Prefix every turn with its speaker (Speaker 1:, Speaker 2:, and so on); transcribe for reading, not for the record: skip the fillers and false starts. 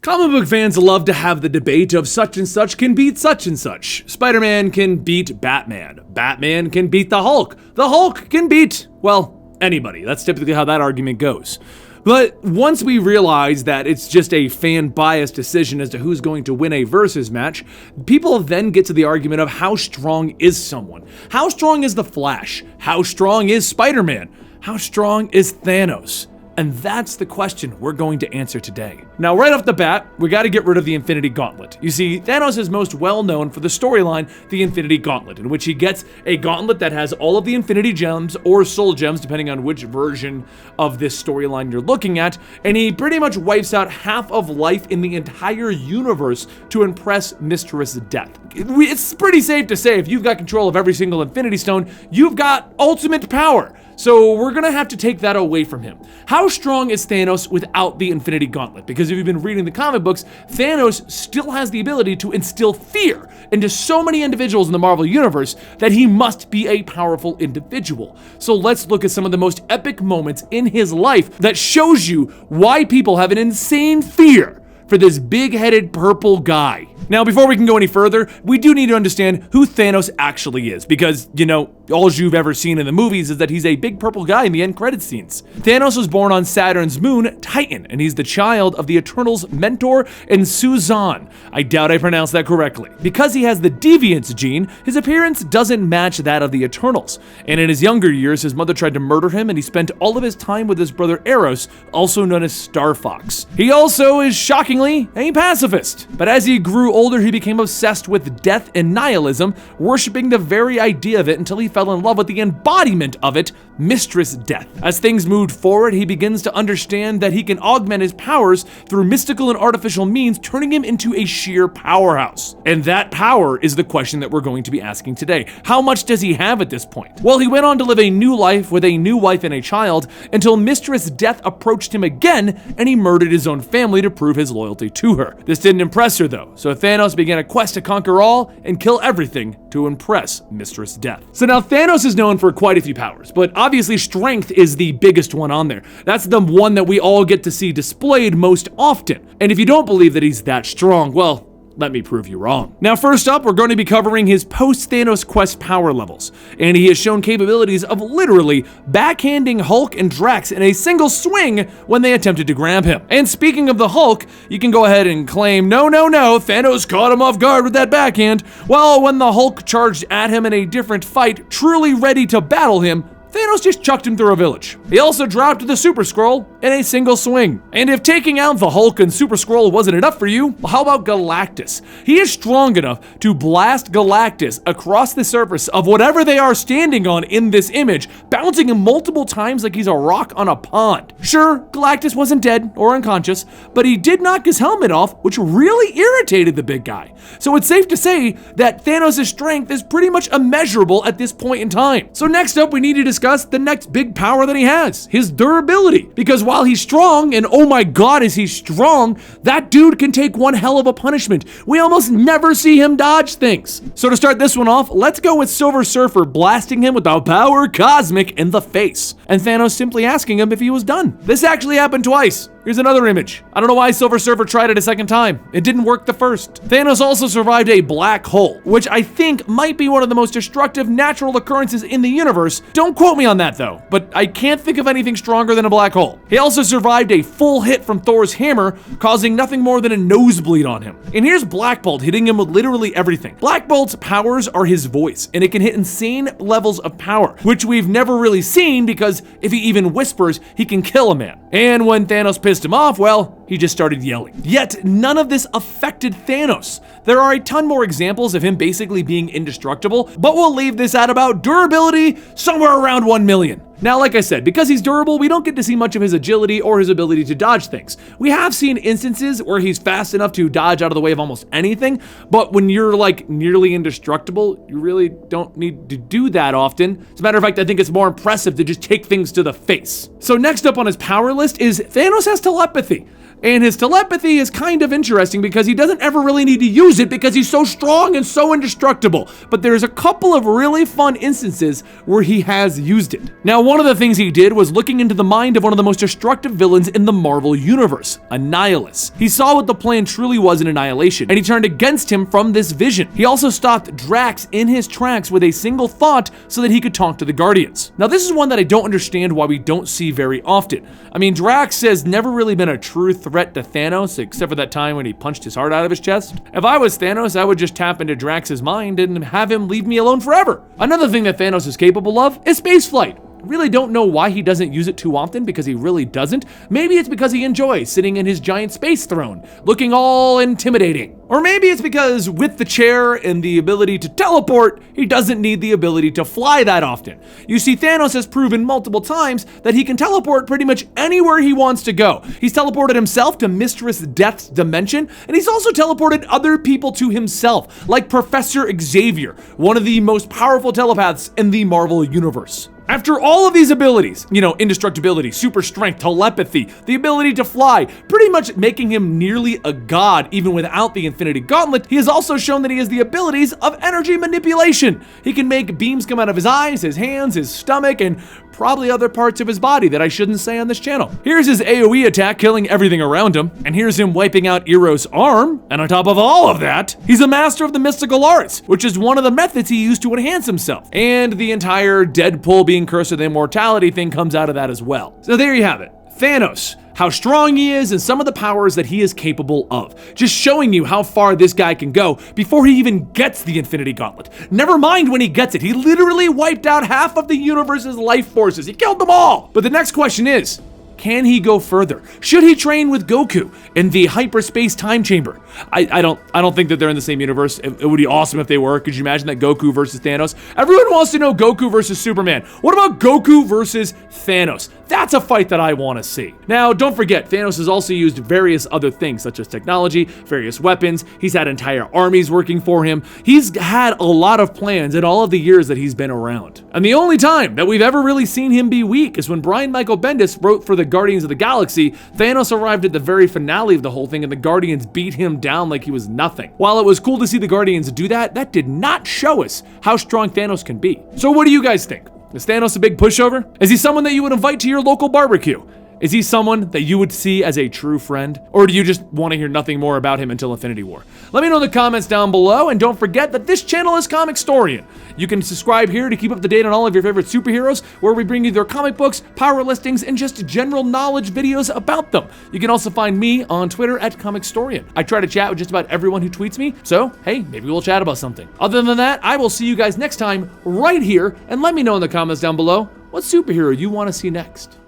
Speaker 1: Comic book fans love to have the debate of such and such can beat such and such. Spider-Man can beat Batman. Batman can beat the Hulk. The Hulk can beat, well, anybody. That's typically how that argument goes. But once we realize that it's just a fan-biased decision as to who's going to win a versus match, people then get to the argument of how strong is someone? How strong is the Flash? How strong is Spider-Man? How strong is Thanos? And that's the question we're going to answer today. Now, right off the bat, we got to get rid of the Infinity Gauntlet. You see, Thanos is most well known for the storyline, the Infinity Gauntlet, in which he gets a gauntlet that has all of the Infinity Gems or Soul Gems, depending on which version of this storyline you're looking at, and he pretty much wipes out half of life in the entire universe to impress Mistress Death. It's pretty safe to say if you've got control of every single Infinity Stone, you've got ultimate power. So we're gonna have to take that away from him. How strong is Thanos without the Infinity Gauntlet? Because if you've been reading the comic books, Thanos still has the ability to instill fear into so many individuals in the Marvel Universe that he must be a powerful individual. So let's look at some of the most epic moments in his life that shows you why people have an insane fear for this big-headed purple guy. Now, before we can go any further, we do need to understand who Thanos actually is, because, you know, all you've ever seen in the movies is that he's a big purple guy in the end credit scenes. Thanos was born on Saturn's moon, Titan, and he's the child of the Eternals' mentor and Suzanne. I doubt I pronounced that correctly. Because he has the deviance gene, his appearance doesn't match that of the Eternals. And in his younger years, his mother tried to murder him, and he spent all of his time with his brother Eros, also known as Star Fox. He also is, shockingly, a pacifist. But as he grew older, he became obsessed with death and nihilism, worshipping the very idea of it until he fell in love with the embodiment of it, Mistress Death. As things moved forward, he begins to understand that he can augment his powers through mystical and artificial means, turning him into a sheer powerhouse. And that power is the question that we're going to be asking today. How much does he have at this point? Well, he went on to live a new life with a new wife and a child until Mistress Death approached him again, and he murdered his own family to prove his loyalty to her. This didn't impress her though, so Thanos began a quest to conquer all and kill everything to impress Mistress Death. So now Thanos is known for quite a few powers, but obviously strength is the biggest one on there. That's the one that we all get to see displayed most often. And if you don't believe that he's that strong, well, let me prove you wrong. Now, first up, we're going to be covering his post-Thanos quest power levels, and he has shown capabilities of literally backhanding Hulk and Drax in a single swing when they attempted to grab him. And speaking of the Hulk, you can go ahead and claim, no, Thanos caught him off guard with that backhand. Well, when the Hulk charged at him in a different fight, truly ready to battle him, Thanos just chucked him through a village. He also dropped the Super Skrull in a single swing. And if taking out the Hulk and Super Skrull wasn't enough for you, well, how about Galactus? He is strong enough to blast Galactus across the surface of whatever they are standing on in this image, bouncing him multiple times like he's a rock on a pond. Sure, Galactus wasn't dead or unconscious, but he did knock his helmet off, which really irritated the big guy. So it's safe to say that Thanos' strength is pretty much immeasurable at this point in time. So next up, we need to discuss the next big power that he has, his durability. Because while he's strong, and oh my god is he strong, that dude can take one hell of a punishment. We almost never see him dodge things. So to start this one off, let's go with Silver Surfer blasting him with the power cosmic in the face, and Thanos simply asking him if he was done. This actually happened twice. Here's another image. I don't know why Silver Surfer tried it a second time. It didn't work the first. Thanos also survived a black hole, which I think might be one of the most destructive natural occurrences in the universe. Don't quote me on that though, but I can't think of anything stronger than a black hole. He also survived a full hit from Thor's hammer, causing nothing more than a nosebleed on him. And here's Black Bolt hitting him with literally everything. Black Bolt's powers are his voice, and it can hit insane levels of power, which we've never really seen because if he even whispers, he can kill a man. And when Thanos pissed him off, well, he just started yelling. Yet, none of this affected Thanos. There are a ton more examples of him basically being indestructible, but we'll leave this at about durability somewhere around 1 million. Now, like I said, because he's durable, we don't get to see much of his agility or his ability to dodge things. We have seen instances where he's fast enough to dodge out of the way of almost anything, but when you're like nearly indestructible, you really don't need to do that often. As a matter of fact, I think it's more impressive to just take things to the face. So next up on his power list is Thanos Has Telepathy. And his telepathy is kind of interesting because he doesn't ever really need to use it because he's so strong and so indestructible. But there's a couple of really fun instances where he has used it. Now, one of the things he did was looking into the mind of one of the most destructive villains in the Marvel Universe, Annihilus. He saw what the plan truly was in Annihilation, and he turned against him from this vision. He also stopped Drax in his tracks with a single thought so that he could talk to the Guardians. Now, this is one that I don't understand why we don't see very often. I mean, Drax has never really been a true threat to Thanos, except for that time when he punched his heart out of his chest. If I was Thanos, I would just tap into Drax's mind and have him leave me alone forever. Another thing that Thanos is capable of is spaceflight. I really don't know why he doesn't use it too often, because he really doesn't. Maybe it's because he enjoys sitting in his giant space throne, looking all intimidating. Or maybe it's because with the chair and the ability to teleport, he doesn't need the ability to fly that often. You see, Thanos has proven multiple times that he can teleport pretty much anywhere he wants to go. He's teleported himself to Mistress Death's dimension, and he's also teleported other people to himself, like Professor Xavier, one of the most powerful telepaths in the Marvel Universe. After all of these abilities, indestructibility, super strength, telepathy, the ability to fly, pretty much making him nearly a god even without the Infinity Gauntlet, he has also shown that he has the abilities of energy manipulation. He can make beams come out of his eyes, his hands, his stomach, and probably other parts of his body that I shouldn't say on this channel. Here's his AoE attack killing everything around him, and here's him wiping out Eros' arm, and on top of all of that, he's a master of the mystical arts, which is one of the methods he used to enhance himself. And the entire Deadpool being cursed with immortality thing comes out of that as well. So there you have it. Thanos, how strong he is, and some of the powers that he is capable of. Just showing you how far this guy can go before he even gets the Infinity Gauntlet. Never mind when he gets it. He literally wiped out half of the universe's life forces. He killed them all. But the next question is, can he go further? Should he train with Goku in the hyperspace time chamber? I don't think that they're in the same universe. It would be awesome if they were. Could you imagine that Goku versus Thanos? Everyone wants to know Goku versus Superman. What about Goku versus Thanos? That's a fight that I want to see. Now, don't forget, Thanos has also used various other things, such as technology, various weapons. He's had entire armies working for him. He's had a lot of plans in all of the years that he's been around. And the only time that we've ever really seen him be weak is when Brian Michael Bendis wrote for the Guardians of the Galaxy. Thanos arrived at the very finale of the whole thing, and the Guardians beat him down like he was nothing. While it was cool to see the Guardians do that, that did not show us how strong Thanos can be. So what do you guys think? Is Thanos a big pushover? Is he someone that you would invite to your local barbecue? Is he someone that you would see as a true friend? Or do you just want to hear nothing more about him until Infinity War? Let me know in the comments down below, and don't forget that this channel is Comicstorian. You can subscribe here to keep up to date on all of your favorite superheroes, where we bring you their comic books, power listings, and just general knowledge videos about them. You can also find me on Twitter at Comicstorian. I try to chat with just about everyone who tweets me, so hey, maybe we'll chat about something. Other than that, I will see you guys next time right here, and let me know in the comments down below what superhero you want to see next.